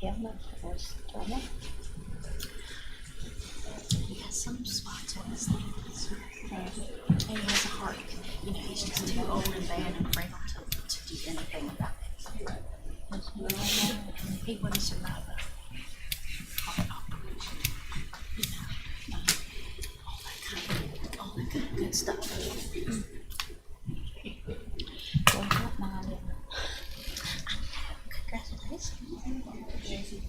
Yeah, that was trouble. He has some spots on his legs. And he has a heart. You know, he's just too old and bad and frail to do anything about it. He wouldn't survive a heart operation. You know, all that kind of good stuff. Well, not mine. Congratulations.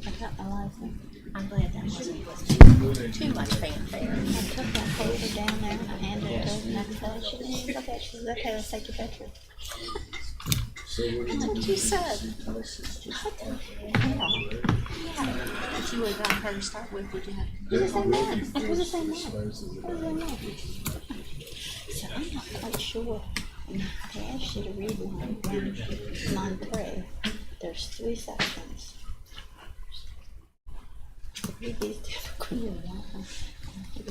I got my license. I'm glad that wasn't with too much fanfare. I took that folder down there and I handed it to her and I said, she didn't even look at it. She said, okay, let's take your picture. That's what you said. What? Yeah. If you would have gotten her to start with, would you have? It was the same man. It was the same man. It was the same man. So I'm not quite sure. I asked you to read line 3. There's 3 sections. Read these difficult ones. But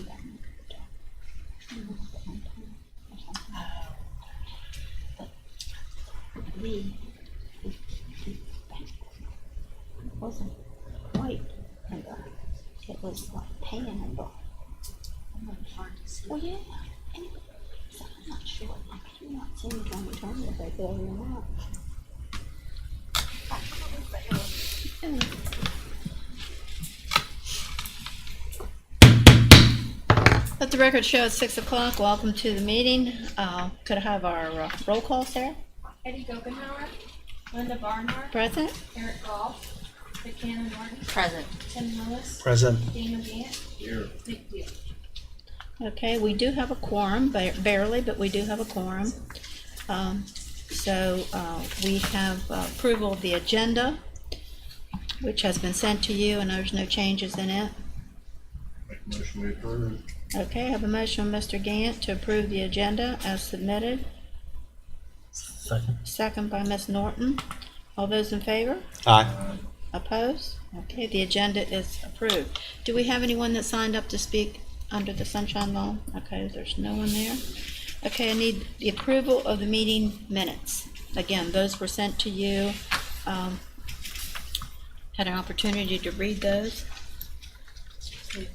it wasn't white and black. It was like tan and black. Well, yeah. Anyway, so I'm not sure. You're not seeing it on the camera regularly or not. Let the record show it's 6 o'clock. Welcome to the meeting. Could I have our roll call, Sarah? Eddie Guggenhauer, Linda Barnhart, Present. Eric Goff, Buchanan Martin, Present. Tim Lewis, Present. Daniel Gant, Here. Nick Deal. Okay, we do have a quorum, barely, but we do have a quorum. We have approval of the agenda, which has been sent to you, and there's no changes in it. Make a motion we approve. Okay, I have a motion from Mr. Gant to approve the agenda as submitted. Second. Second by Ms. Norton. All those in favor? Aye. Opposed? Okay, the agenda is approved. Do we have anyone that signed up to speak under the sunshine law? Okay, there's no one there. Okay, I need the approval of the meeting minutes. Again, those were sent to you. Had an opportunity to read those. I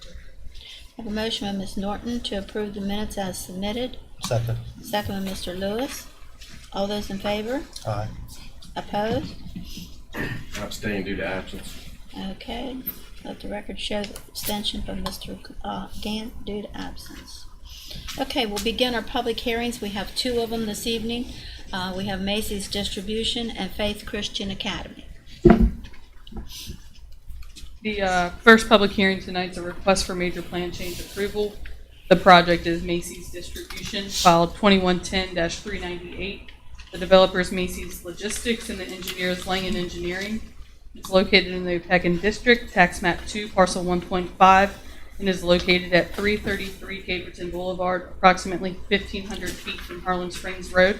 have a motion by Ms. Norton to approve the minutes as submitted. Second. Second by Mr. Lewis. All those in favor? Aye. Opposed? Abstain due to absence. Okay, let the record show the abstention from Mr. Gant due to absence. Okay, we'll begin our public hearings. We have 2 of them this evening. We have Macy's Distribution and Faith Christian Academy. The first public hearing tonight is a request for major plan change approval. The project is Macy's Distribution, filed 2110-398. The developer is Macy's Logistics and the engineer is Langen Engineering. It's located in the Pekin District, tax map 2, parcel 1.5, and is located at 333 Caperton Boulevard, approximately 1,500 feet from Harlem Springs Road.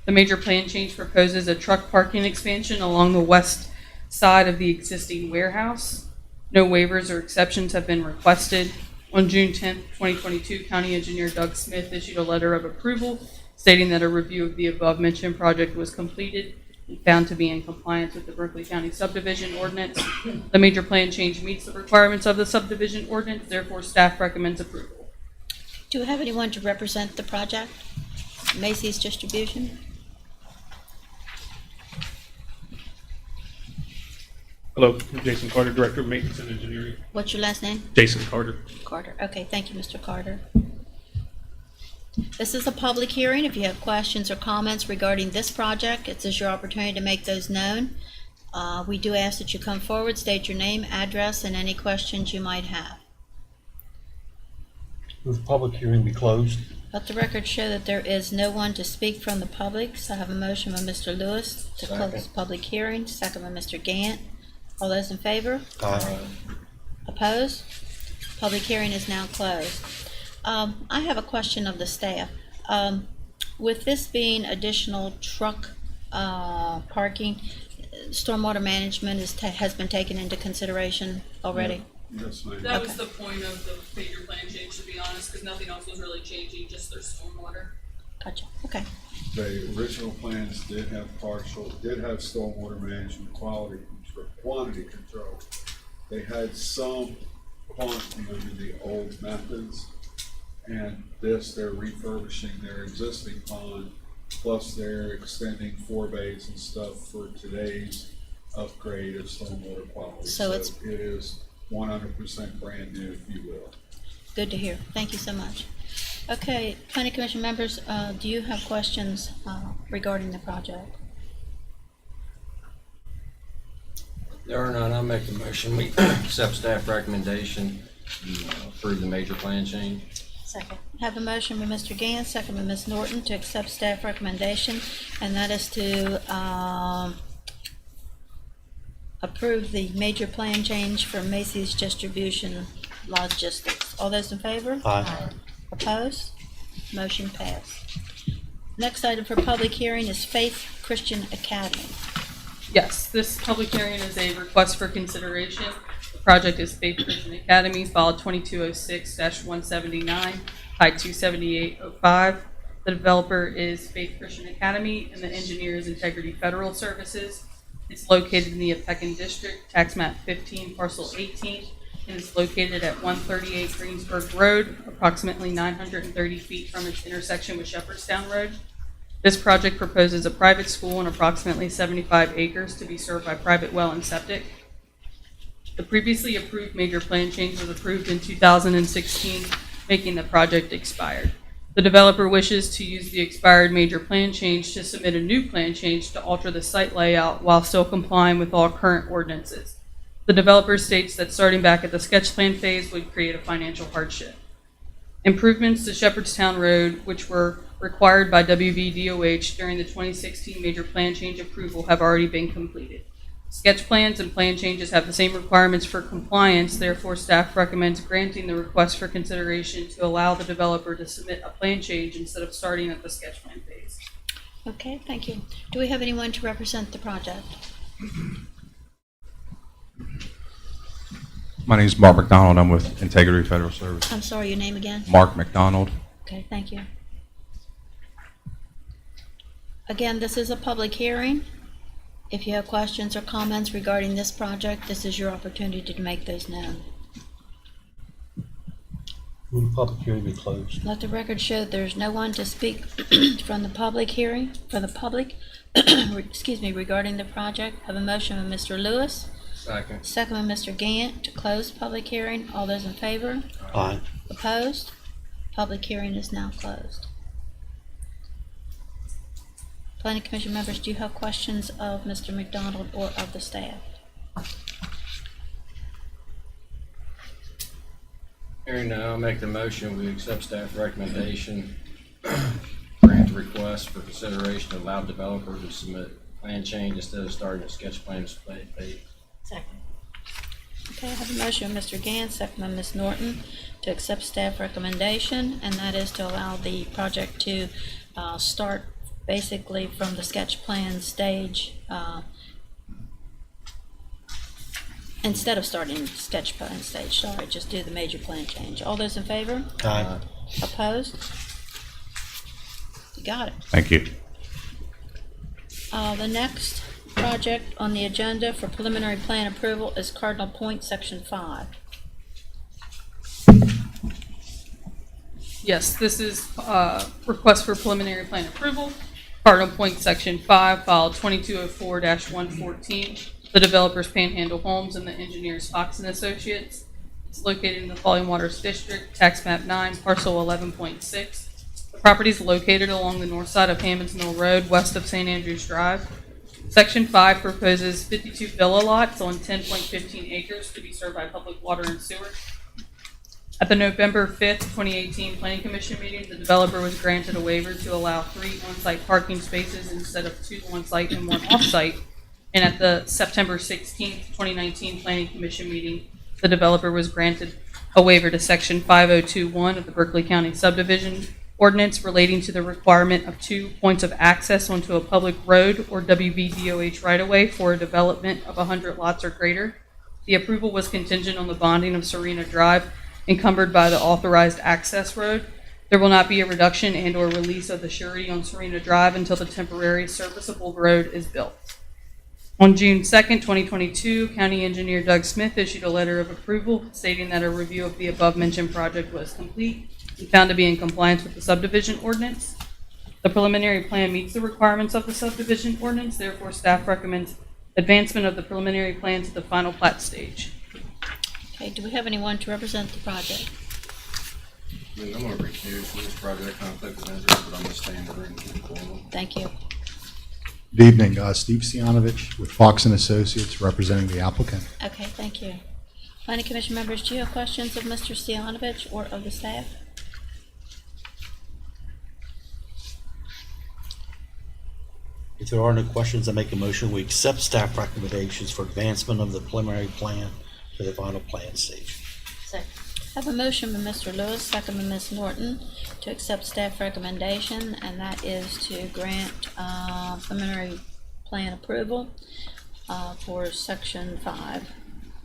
The major plan change proposes a truck parking expansion along the west side of the existing warehouse. No waivers or exceptions have been requested. On June 10, 2022, County Engineer Doug Smith issued a letter of approval stating that a review of the above-mentioned project was completed and found to be in compliance with the Berkeley County subdivision ordinance. The major plan change meets the requirements of the subdivision ordinance, therefore staff recommends approval. Do we have anyone to represent the project? Macy's Distribution? Hello, I'm Jason Carter, Director of Maintenance and Engineering. What's your last name? Jason Carter. Carter. Okay, thank you, Mr. Carter. This is a public hearing. If you have questions or comments regarding this project, it is your opportunity to make those known. We do ask that you come forward, state your name, address, and any questions you might have. Move the public hearing be closed. Let the record show that there is no one to speak from the public, so I have a motion by Mr. Lewis to close the public hearing, second by Mr. Gant. All those in favor? Aye. Opposed? Public hearing is now closed. I have a question of the staff. With this being additional truck parking, stormwater management has been taken into consideration already? Yes, ma'am. That was the point of the major plan change, to be honest, because nothing else was really changing, just their stormwater. Gotcha, okay. The original plans did have stormwater management, quality quantity control. They had some quantity under the old methods, and this, they're refurbishing their existing pond, plus they're extending forebays and stuff for today's upgrade of stormwater quality. So it's- it is 100% brand new, if you will. Good to hear. Thank you so much. Okay, planning commission members, do you have questions regarding the project? There are none. I'll make the motion. We accept staff recommendation, approve the major plan change. Second. Have a motion by Mr. Gant, second by Ms. Norton to accept staff recommendation, and that is to approve the major plan change for Macy's Distribution Logistics. All those in favor? Aye. Opposed? Motion passed. Next item for public hearing is Faith Christian Academy. Yes, this public hearing is a request for consideration. The project is Faith Christian Academy, file 2206-179, type 27805. The developer is Faith Christian Academy, and the engineer is Integrity Federal Services. It's located in the Apecan District, tax map 15, parcel 18, and it's located at 138 Greensburg Road, approximately 930 feet from its intersection with Shepherdstown Road. This project proposes a private school on approximately 75 acres to be served by private well and septic. The previously approved major plan change was approved in 2016, making the project expired. The developer wishes to use the expired major plan change to submit a new plan change to alter the site layout while still complying with all current ordinances. The developer states that starting back at the sketch plan phase would create a financial hardship. Improvements to Shepherdstown Road, which were required by WVDOH during the 2016 major plan change approval, have already been completed. Sketch plans and plan changes have the same requirements for compliance, therefore staff recommends granting the request for consideration to allow the developer to submit a plan change instead of starting at the sketch plan phase. Okay, thank you. Do we have anyone to represent the project? My name is Mark McDonald. I'm with Integrity Federal Service. I'm sorry, your name again? Mark McDonald. Okay, thank you. Again, this is a public hearing. If you have questions or comments regarding this project, this is your opportunity to make those known. Will the public hearing be closed? Let the record show that there's no one to speak from the public hearing, excuse me, regarding the project. Have a motion by Mr. Lewis, Second. second by Mr. Gant to close public hearing. All those in favor? Aye. Opposed? Public hearing is now closed. Planning Commission members, do you have questions of Mr. McDonald or of the staff? Hearing none, I'll make the motion. We accept staff recommendation, grant the request for consideration to allow developer to submit plan change instead of starting a sketch plan phase. Second. Okay, I have a motion, Mr. Gant, second by Ms. Norton, to accept staff recommendation, and that is to allow the project to start basically from the sketch plan stage, instead of starting sketch plan stage, sorry, just do the major plan change. All those in favor? Aye. Opposed? You got it. Thank you. The next project on the agenda for preliminary plan approval is Cardinal Point, Section 5. Yes, this is request for preliminary plan approval. Cardinal Point, Section 5, file 2204-114. The developer's Panhandle Homes and the engineers Fox and Associates. It's located in the Falling Waters District, tax map 9, parcel 11.6. The property is located along the north side of Hammonds Mill Road, west of St. Andrews Drive. Section 5 proposes 52 villa lots on 10.15 acres to be served by public water and sewer. At the November 5th, 2018 Planning Commission meeting, the developer was granted a waiver to allow 3 on-site parking spaces instead of 2 on-site and 1 off-site. And at the September 16th, 2019 Planning Commission meeting, the developer was granted a waiver to Section 5021 of the Berkeley County Subdivision Ordinance relating to the requirement of 2 points of access onto a public road or WVDOH right-of-way for a development of 100 lots or greater. The approval was contingent on the bonding of Serena Drive encumbered by the authorized access road. There will not be a reduction and or release of the surety on Serena Drive until the temporary serviceable road is built. On June 2nd, 2022, County Engineer Doug Smith issued a letter of approval stating that a review of the above-mentioned project was complete and found to be in compliance with the subdivision ordinance. The preliminary plan meets the requirements of the subdivision ordinance, therefore staff recommends advancement of the preliminary plan to the final plat stage. Okay, do we have anyone to represent the project? I'm gonna recuse from this project, conflict of interest, but I'm gonna stand for it. Thank you. Good evening, Steve Sianovich with Fox and Associates representing the applicant. Okay, thank you. Planning Commission members, do you have questions of Mr. Stianovich or of the staff? If there are no questions, I make a motion, we accept staff recommendations for advancement of the preliminary plan to the final plan stage. Second. I have a motion by Mr. Lewis, second by Ms. Norton, to accept staff recommendation, and that is to grant preliminary plan approval for section 5.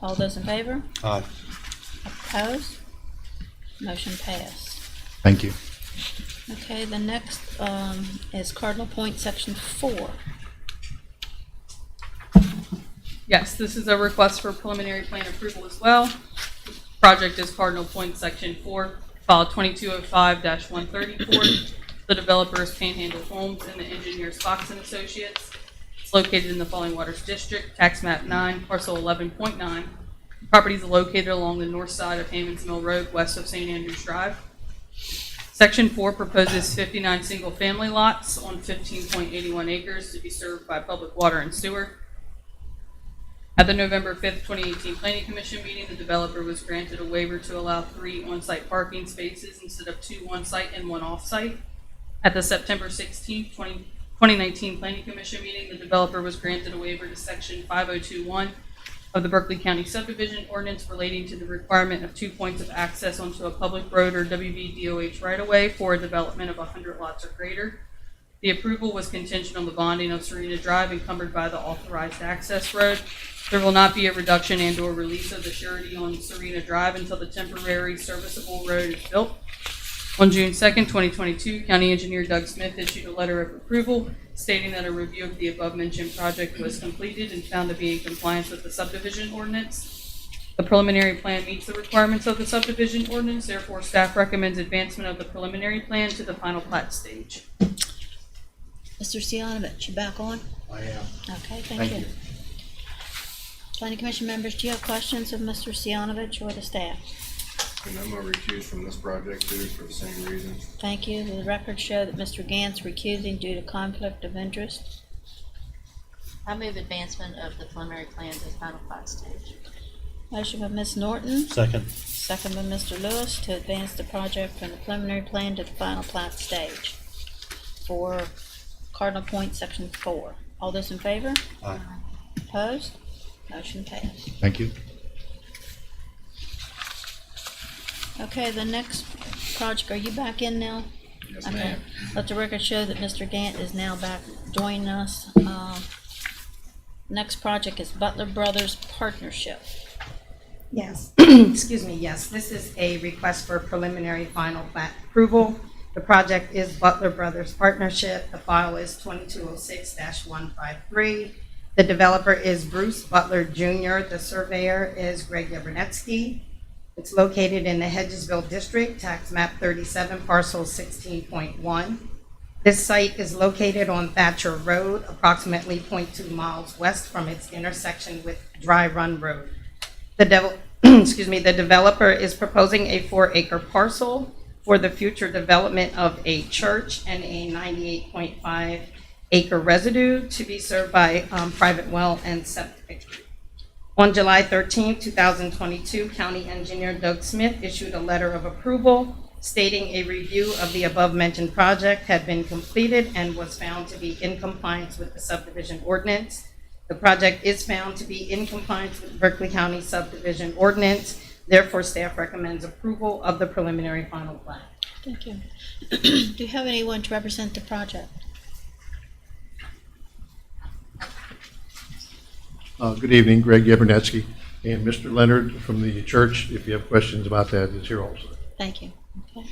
All those in favor? Aye. Opposed? Motion passed. Thank you. Okay, the next is Cardinal Point, section 4. Yes, this is a request for preliminary plan approval as well. Project is Cardinal Point, Section 4, file 2205-134. The developer is Panhandle Homes and the engineer is Fox and Associates. It's located in the Falling Waters District, tax map 9, parcel 11.9. Property is located along the north side of Hammond's Mill Road, west of St. Andrews Drive. Section 4 proposes 59 single-family lots on 15.81 acres to be served by public water and sewer. At the November 5th, 2018 Planning Commission meeting, the developer was granted a waiver to allow 3 on-site parking spaces instead of 2 on-site and 1 off-site. At the September 16th, 2019 Planning Commission meeting, the developer was granted a waiver to Section 5021 of the Berkeley County Subdivision Ordinance relating to the requirement of 2 points of access onto a public road or WVDOH right-of-way for a development of 100 lots or greater. The approval was contingent on the bonding of Serena Drive encumbered by the authorized access road. There will not be a reduction and or release of the surety on Serena Drive until the temporary serviceable road is built. On June 2nd, 2022, County Engineer Doug Smith issued a letter of approval stating that a review of the above-mentioned project was completed and found to be in compliance with the subdivision ordinance. The preliminary plan meets the requirements of the subdivision ordinance, therefore staff recommends advancement of the preliminary plan to the final plat stage. Mr. Stianovich, you back on? I am. Okay, thank you. Planning Commission members, do you have questions of Mr. Stianovich or the staff? And I'm gonna recuse from this project too, for the same reasons. Thank you. The records show that Mr. Gant's recusing due to conflict of interest. I move advancement of the preliminary plan to the final plat stage. Motion by Ms. Norton, Second. second by Mr. Lewis to advance the project from the preliminary plan to the final plat stage for Cardinal Point, section 4. All those in favor? Aye. Opposed? Motion passed. Thank you. Okay, the next project, are you back in now? Yes, Okay. ma'am. Let the record show that Mr. Gant is now back joining us. Next project is Butler Brothers Partnership. Yes, excuse me, yes, this is a request for preliminary final plat approval. The project is Butler Brothers Partnership. The file is 2206-153. The developer is Bruce Butler Jr. The surveyor is Greg Yabernetsky. It's located in the Hedgesville District, tax map 37, parcel 16.1. This site is located on Thatcher Road, approximately 0.2 miles west from its intersection with Dry Run Road. The developer is proposing a 4-acre parcel for the future development of a church and a 98.5-acre residue to be served by private well and septic. On July 13, 2022, County Engineer Doug Smith issued a letter of approval stating a review of the above-mentioned project had been completed and was found to be in compliance with the subdivision ordinance. The project is found to be in compliance with Berkeley County subdivision ordinance. Therefore, staff recommends approval of the preliminary final plan. Thank you. Do you have anyone to represent the project? Good evening, Greg Yabernetsky, and Mr. Leonard from the church, if you have questions about that, is here also. Thank you. Okay.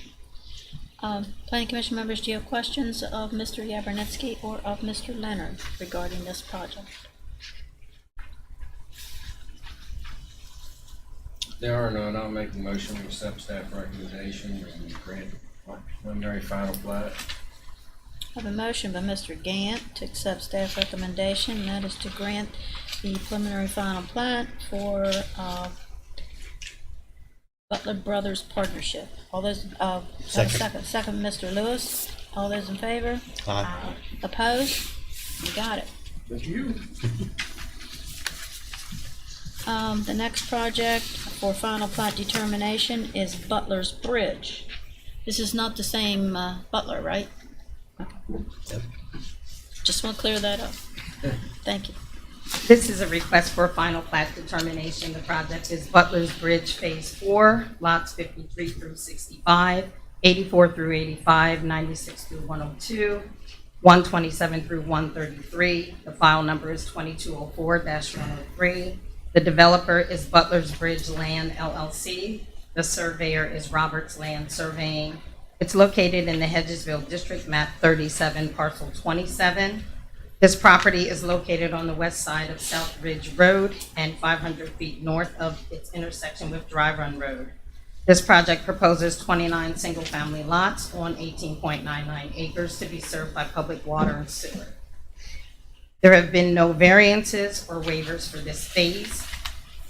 Planning Commission members, do you have questions of Mr. Yabernetsky or of Mr. Leonard regarding this project? There are none. I'll make the motion to accept staff recommendation and grant preliminary final plat. I have a motion by Mr. Gant to accept staff recommendation, and that is to grant the preliminary final plat for, Butler Brothers Partnership. All those, Second. second, Mr. Lewis. All those in favor? Aye. Opposed? You got it. Thank you. The next project for final plat determination is Butler's Bridge. This is not the same, Butler, right? Yep. Just want to clear that up. Thank you. This is a request for final plat determination. The project is Butler's Bridge Phase 4, lots 53 through 65, 84 through 85, 96 through 102, 127 through 133. The file number is 2204-103. The developer is Butler's Bridge Land LLC. The surveyor is Roberts Land Surveying. It's located in the Hedgesville District, map 37, parcel 27. This property is located on the west side of South Ridge Road and 500 feet north of its intersection with Dry Run Road. This project proposes 29 single-family lots on 18.99 acres to be served by public water and sewer. There have been no variances or waivers for this phase.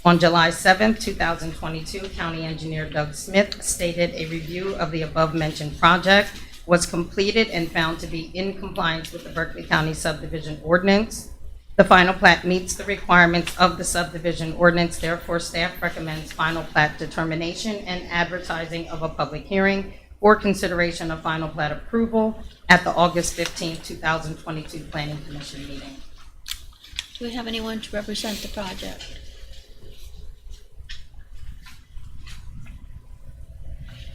On July 7, 2022, County Engineer Doug Smith stated a review of the above-mentioned project was completed and found to be in compliance with the Berkeley County subdivision ordinance. The final plat meets the requirements of the subdivision ordinance. Therefore, staff recommends final plat determination and advertising of a public hearing for consideration of final plat approval at the August 15, 2022 Planning Commission meeting. Do we have anyone to represent the project?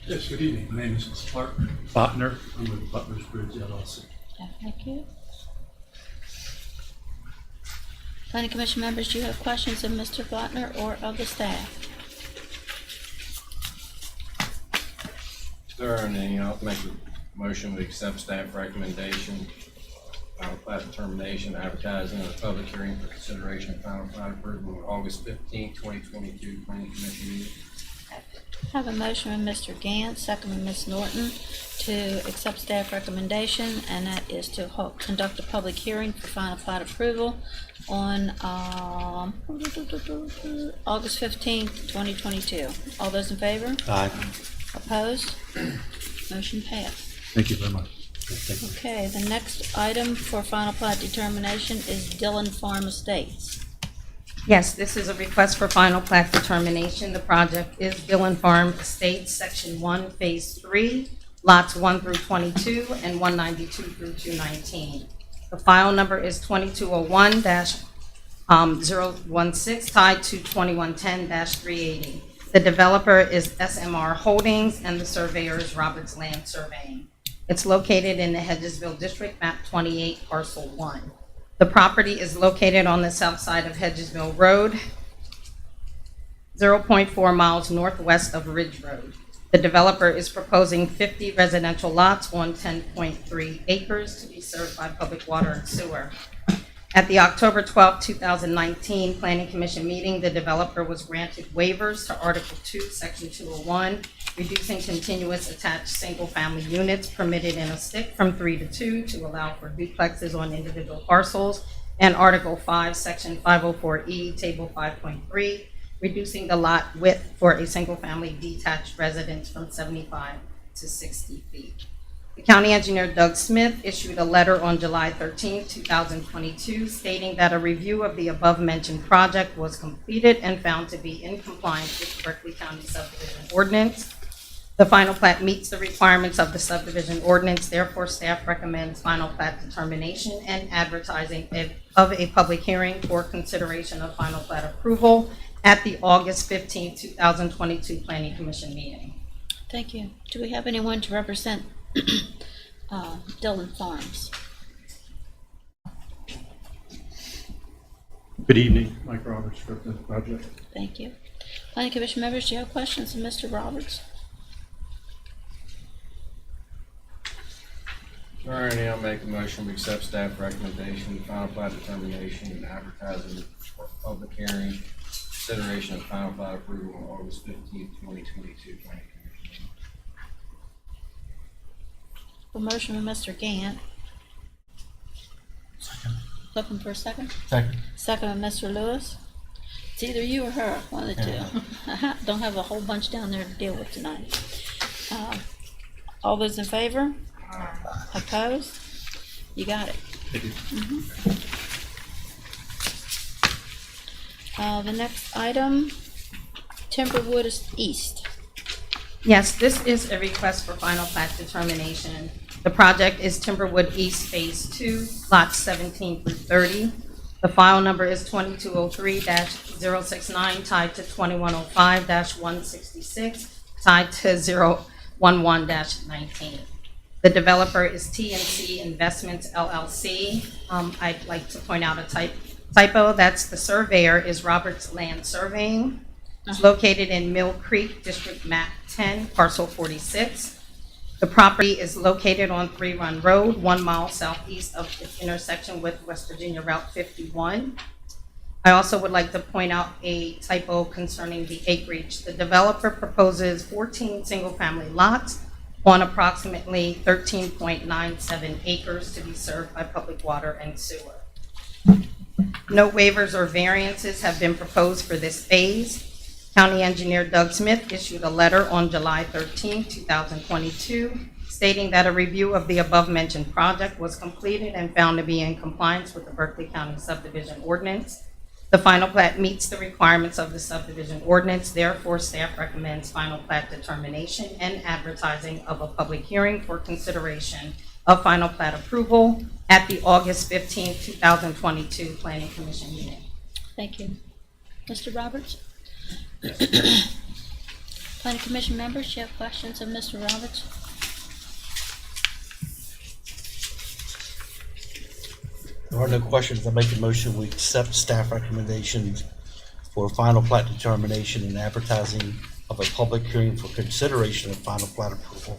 Yes, good evening. My name is Clark Butler. I'm with Butler's Bridge LLC. Thank you. Planning Commission members, do you have questions of Mr. Butler or of the staff? If there aren't any, I'll make a motion to accept staff recommendation, final plat determination, advertising, and a public hearing for consideration of final plat approval on August 15, 2022 Planning Commission meeting. I have a motion by Mr. Gant, second by Ms. Norton, to accept staff recommendation, and that is to conduct a public hearing for final plat approval on August 15th, 2022. All those in favor? Aye. Opposed? Motion passed. Thank you very much. Thank you. Okay, the next item for final plat determination is Dillon Farm Estates. Yes, this is a request for final plat determination. The project is Dillon Farm Estates, Section 1, Phase 3, lots 1 through 22 and 192 through 219. The file number is 2201-016, tied to 2110-380. The developer is SMR Holdings, and the surveyor is Roberts Land Surveying. It's located in the Hedgesville District, map 28, parcel 1. The property is located on the south side of Hedgesville Road, 0.4 miles northwest of Ridge Road. The developer is proposing 50 residential lots on 10.3 acres to be served by public water and sewer. At the October 12, 2019 Planning Commission meeting, the developer was granted waivers to Article 2, Section 201, reducing continuous attached single-family units permitted in a stick from 3 to 2 to allow for duplexes on individual parcels, and Article 5, Section 504E, Table 5.3, reducing the lot width for a single-family detached residence from 75 to 60 feet. The County Engineer Doug Smith issued a letter on July 13, 2022, stating that a review of the above-mentioned project was completed and found to be in compliance with the Berkeley County subdivision ordinance. The final plat meets the requirements of the subdivision ordinance. Therefore, staff recommends final plat determination and advertising of a public hearing for consideration of final plat approval at the August 15, 2022 Planning Commission meeting. Thank you. Do we have anyone to represent Dillon Farms? Good evening. Mike Roberts, represent the project. Thank you. Planning Commission members, do you have questions of Mr. Roberts? All right, I'll make a motion to accept staff recommendation, final plat determination, and advertising for public hearing, consideration of final plat approval on August 15th, 2022. Planning Commission. A motion by Mr. Gant. Looking for a second? Second. Second by Mr. Lewis. It's either you or her, one of the two. Don't have a whole bunch down there to deal with tonight. All those in favor? Opposed? You got it. The next item, Timberwood East. Yes, this is a request for final plat determination. The project is Timberwood East Phase 2, lots 17 through 30. The file number is 2203-069, tied to 2105-166, tied to 011-19. The developer is TNC Investments LLC. I'd like to point out a typo. That's the surveyor is Roberts Land Surveying. It's located in Mill Creek, District Map 10, Parcel 46. The property is located on 3 Run Road, 1 mile southeast of its intersection with West Virginia Route 51. I also would like to point out a typo concerning the acreage. The developer proposes 14 single-family lots on approximately 13.97 acres to be served by public water and sewer. No waivers or variances have been proposed for this phase. County Engineer Doug Smith issued a letter on July 13, 2022, stating that a review of the above-mentioned project was completed and found to be in compliance with the Berkeley County subdivision ordinance. The final plat meets the requirements of the subdivision ordinance. Therefore, staff recommends final plat determination and advertising of a public hearing for consideration of final plat approval at the August 15, 2022 Planning Commission meeting. Thank you. Mr. Roberts? Planning Commission members, you have questions of Mr. Roberts? There are no questions. I make a motion, we accept staff recommendations for final plat determination and advertising of a public hearing for consideration of final plat approval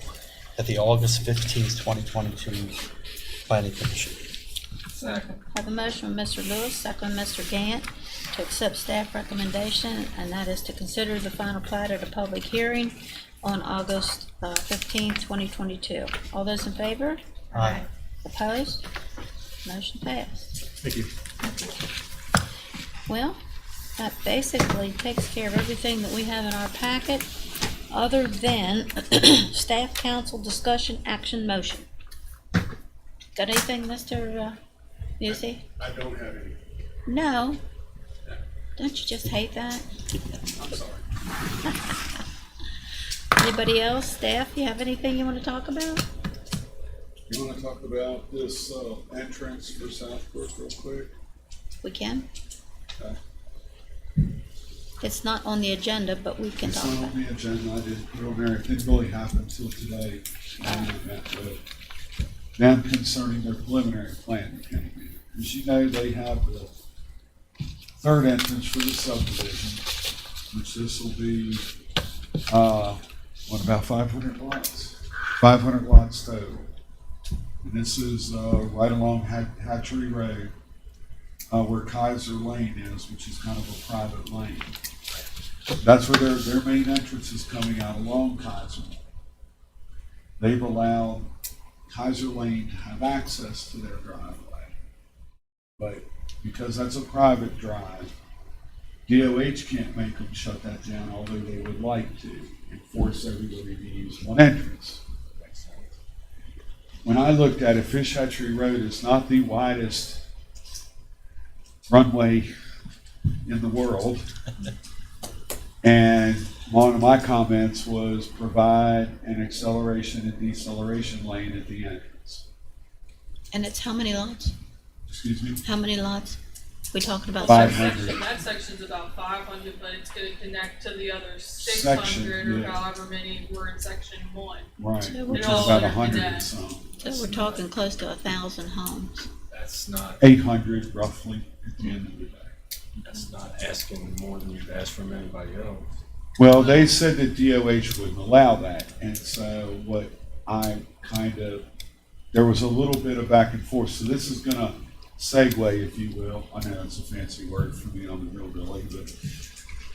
at the August 15th, 2022 Planning Commission. Second. Have a motion from Mr. Lewis, second by Mr. Gant, to accept staff recommendation, and that is to consider the final plat at a public hearing on August 15th, 2022. All those in favor? Aye. Opposed? Motion passed. Thank you. Well, that basically takes care of everything that we have in our packet, other than staff council discussion action motion. Got anything, Mr. Busey? I don't have any. No. Don't you just hate that? I'm sorry. Anybody else? Staff, you have anything you want to talk about? You want to talk about this entrance for Southbrook real quick? We can. Okay. It's not on the agenda, but we can It's talk not about on the agenda. I didn't put it on there. It didn't really happen until today. Them concerning their preliminary plan. As you know, they have the third entrance for the subdivision, which this will be, about 500 lots? 500 lots total. And this is right along Hatchery Road, where Kaiser Lane is, which is kind of a private lane. That's where their main entrance is coming out along Kaiser Lane. They've allowed Kaiser Lane to have access to their driveway. But because that's a private drive, DOH can't make them shut that down, although they would like to, and force everybody to use one entrance. When I looked at it, Fish Hatchery Road is not the widest runway in the world. And one of my comments was provide an acceleration and deceleration lane at the entrance. And it's how many lots? Excuse me? How many lots? We talking about? 500. That section's about 500, but it's gonna connect to the other Section, 600 or yeah. however many were in section 1. Right, So which is all about under 100 that. and some. So we're talking close to 1,000 homes. That's not, 800 roughly at the end of the day. that's not asking more than you've asked from anybody else. Well, they said that DOH wouldn't allow that, and so what I there was a little bit of back and forth, so this is gonna segue, if you will. I know it's a fancy word for me on the real, but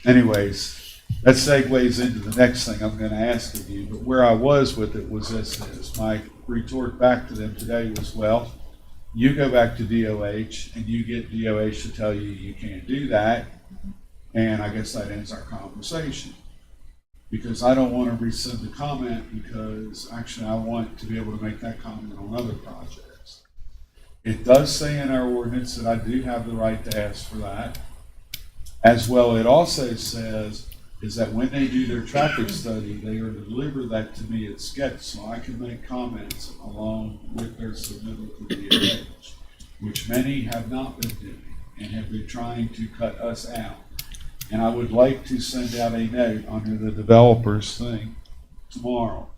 anyways, that segues into the next thing I'm gonna ask of you, but where I was with it was this is, my retort back to them today was, well, you go back to DOH and you get DOH to tell you you can't do that, and I guess that ends our conversation. Because I don't want to rescind the comment, because actually I want to be able to make that comment on other projects. It does say in our ordinance that I do have the right to ask for that. As well, it also says is that when they do their traffic study, they are to deliver that to me at sketch, so I can make comments along with their submittal to DOH, which many have not been doing and have been trying to cut us out. And I would like to send out a note under the developer's thing tomorrow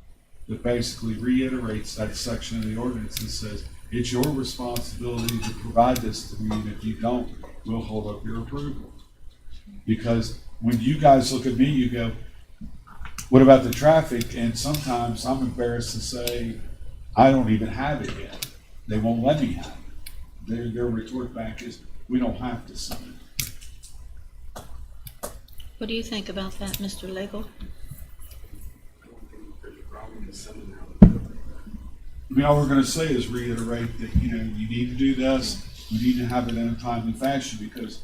that basically reiterates that section of the ordinance that says, it's your responsibility to provide this to me, and if you don't, we'll hold up your approval. Because when you guys look at me, you go, what about the traffic? And sometimes I'm embarrassed to say, I don't even have it yet. They won't let me have it. Their retort back is, we don't have to sign it. What do you think about that, Mr. Legel? I mean, all we're gonna say is reiterate that, you need to do this, we need to have it in a timely fashion, because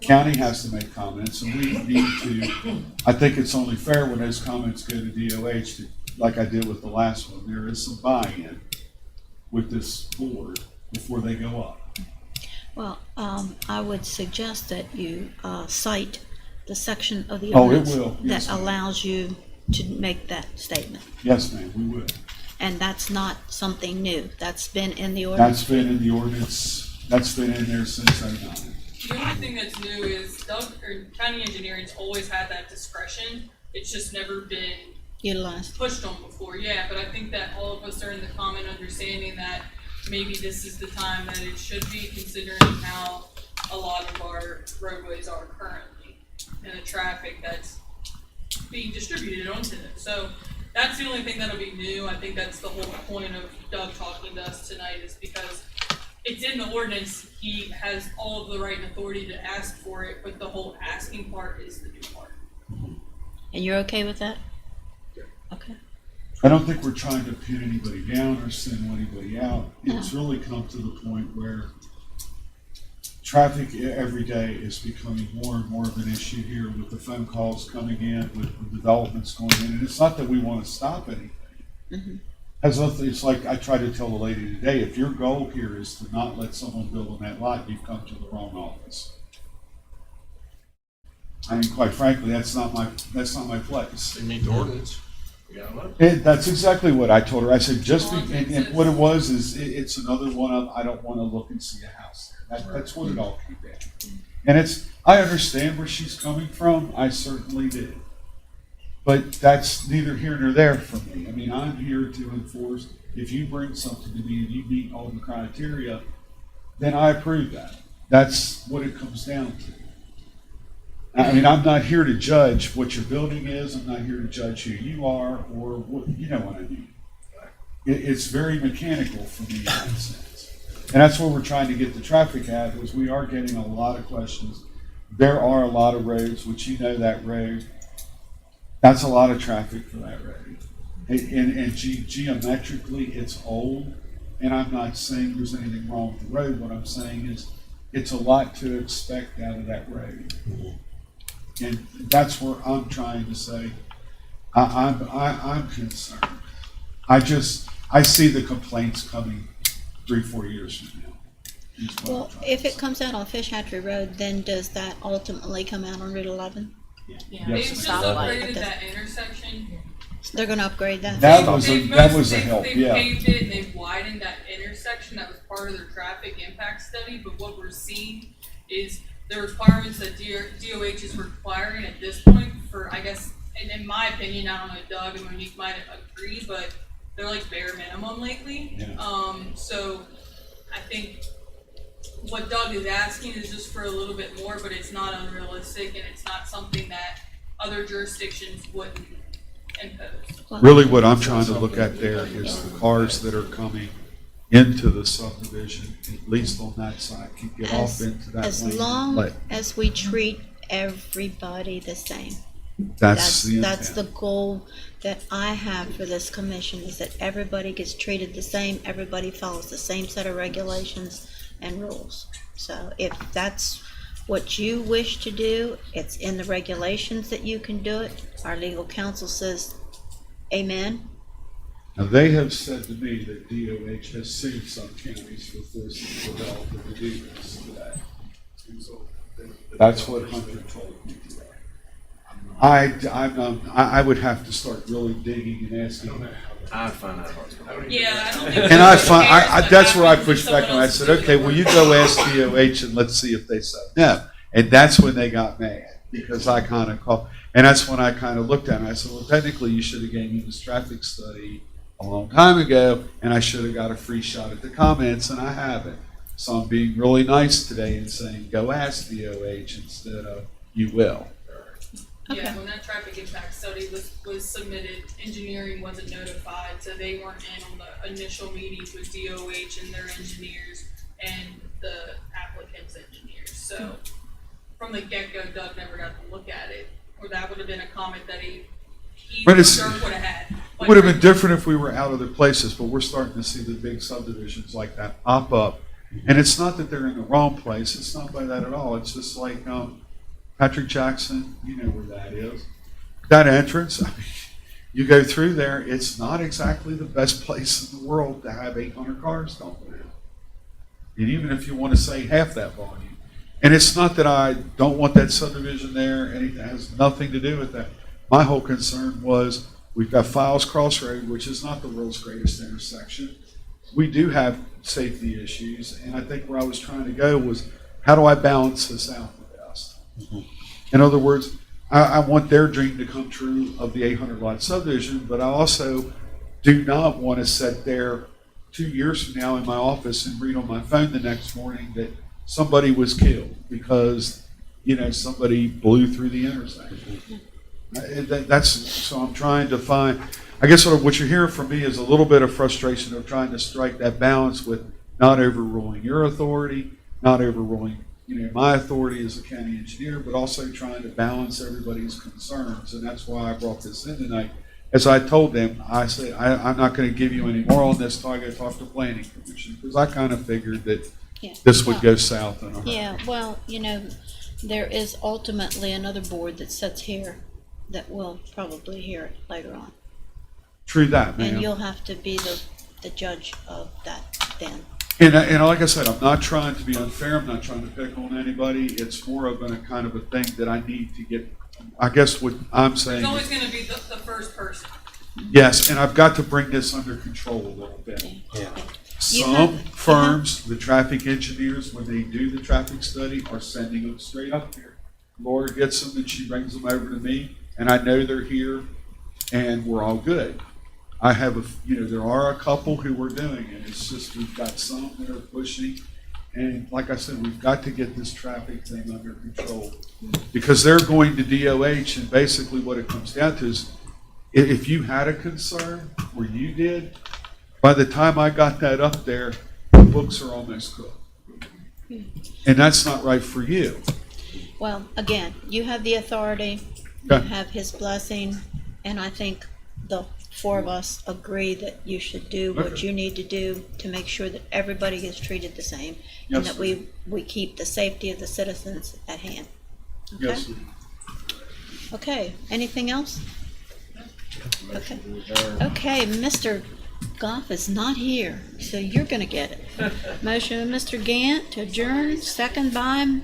county has to make comments, and we need to, I think it's only fair when those comments go to DOH, like I did with the last one, there is some buy-in with this board before they go up. Well, I would suggest that you cite the section of the Oh, it ordinance will. Yes, that ma'am. allows you to make that statement. Yes, ma'am, we will. And that's not something new. That's been in the ordinance. That's been in the ordinance, that's been in there since '09. The only thing that's new is county engineering's always had that discretion. It's just never been Utilized. pushed on before, yeah, but I think that all of us are in the common understanding that maybe this is the time that it should be, considering how a lot of our roadways are currently and the traffic that's being distributed onto them. So that's the only thing that'll be new. I think that's the whole point of Doug talking to us tonight, is because it's in the ordinance. He has all of the right and authority to ask for it, but the whole asking part is the new part. And you're okay with that? Okay. I don't think we're trying to pin anybody down or send anybody out. It's really come to the point where traffic every day is becoming more and more of an issue here, with the phone calls coming in, with the developments going in. And it's not that we want to stop anything. Mhm. It's like I tried to tell the lady today, if your goal here is to not let someone build on that lot, you've come to the wrong office. I mean, quite frankly, that's not my place. They meet the ordinance. We gotta look. That's exactly what I told her. I said, and what it was is, it's another one of, I don't want to look and see a house there. That's what it all came down to. And I understand where she's coming from. I certainly did. But that's neither here nor there for me. I mean, I'm here to enforce. If you bring something to me and you meet all the criteria, then I approve that. That's what it comes down to. I mean, I'm not here to judge what your building is. I'm not here to judge who you are, or what, you know what I mean. It's very mechanical for me in that sense. And that's where we're trying to get the traffic at, is we are getting a lot of questions. There are a lot of roads, which that road, that's a lot of traffic for that road. And geometrically, it's old. And I'm not saying there's anything wrong with the road. What I'm saying is, it's a lot to expect out of that road. And that's where I'm trying to say, I'm concerned. I see the complaints coming 3-4 years from now. is what I'm Well, trying if to it say. comes out on Fish Hatchery Road, then does that ultimately come out on Route 11? Yeah, Yes, they've just ma'am. upgraded that intersection. They're gonna upgrade that? That was a They've help, They've yeah. paved it and they've widened that intersection. That was part of their traffic impact study, but what we're seeing is the requirements that DOH is requiring at this point for, I guess, and in my opinion, I don't know, Doug and Monique might agree, but they're like bare minimum lately. Yeah. So I think what Doug is asking is just for a little bit more, but it's not unrealistic and it's not something that other jurisdictions wouldn't impose. Really, what I'm trying to look at there is the cars that are coming into the subdivision, at least on that side, can get off into that lane. As long But as we treat everybody the same. That's the That's the intent. goal that I have for this commission, is that everybody gets treated the same, everybody follows the same set of regulations and rules. So if that's what you wish to do, it's in the regulations that you can do it. Our legal counsel says, amen. Now, they have said to me that DOH has sued some counties for forcing the developer to do this today. That's what Hunter told me today. I would have to start really digging and asking. I'd find out what's going on. Yeah, I don't think. And that's where I pushed back and I said, okay, well, you go ask DOH and let's see if they say no. And that's when they got mad, because I kind of called, and that's when I kind of looked at it and I said, well, technically you should have gave me this traffic study a long time ago, and I should have got a free shot at the comments, and I haven't. So I'm being really nice today and saying, go ask DOH instead of you will. Yeah, when that traffic impact study was submitted, engineering wasn't notified, so they weren't in on the initial meetings with DOH and their engineers and the applicant's engineers. So from the get-go, Doug never got to look at it, or that would have been a comment that he But or it's- Dirk would have had. It would have been different if we were out other places, but we're starting to see the big subdivisions like that pop up. And it's not that they're in the wrong place, it's not by that at all, it's just like, Patrick Jackson, you know where that is. That entrance, I mean, you go through there, it's not exactly the best place in the world to have 800 cars dumping in. And even if you want to say half that volume. And it's not that I don't want that subdivision there, anything, it has nothing to do with that. My whole concern was, we've got Files Crossroad, which is not the world's greatest intersection. We do have safety issues, and I think where I was trying to go was, how do I balance this out the best? In other words, I want their dream to come true of the 800 lot subdivision, but I also do not want to sit there 2 years from now in my office and read on my phone the next morning that somebody was killed because, somebody blew through the intersection. So I'm trying to find, I guess what you're hearing from me is a little bit of frustration of trying to strike that balance with not overruling your authority, not overruling my authority as a county engineer, but also trying to balance everybody's concerns. And that's why I brought this in tonight. As I told them, I said, I'm not going to give you any more on this until I go talk to planning commission, because I kind of figured that this would go south in a hurry. Yeah, well, there is ultimately another board that sits here that will probably hear it later on. True that, And ma'am. you'll have to be the judge of that then. And like I said, I'm not trying to be unfair. I'm not trying to pick on anybody. It's more of a kind of a thing that I need to get. I guess what I'm saying. It's always going to be the first person. Yes, and I've got to bring this under control a little bit. Yeah. Some firms, the traffic engineers, when they do the traffic study, are sending them straight up here. Laura gets them and she brings them over to me, and I know they're here, and we're all good. I have there are a couple who are doing it. It's just we've got some that are pushing, and like I said, we've got to get this traffic thing under control because they're going to DOH, and basically what it comes down to is if you had a concern or you did, by the time I got that up there, the books are almost cooked, and that's not right for you. Well, again, you have the authority, you Okay. have his blessing, and I think the four of us agree that you should do what Okay. you need to do to make sure that everybody gets treated the same, and Yes, that we keep the safety of the citizens at hand. Okay? Yes, ma'am. Okay, anything else? Okay. Motion to adjourn. Okay, Mr. Goff is not here, so you're gonna get it. Motion by Mr. Gant to adjourn, second by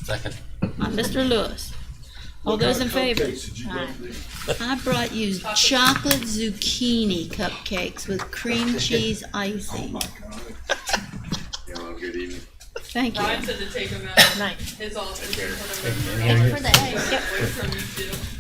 Second. Mr. Lewis. All What those in kind of favor? cupcakes did you get me? I brought you chocolate zucchini cupcakes with cream cheese Oh icing. my God. Y'all have a good evening. Thank you. Ryan said to take him out of his office and put him in. For the eggs. Away from you two.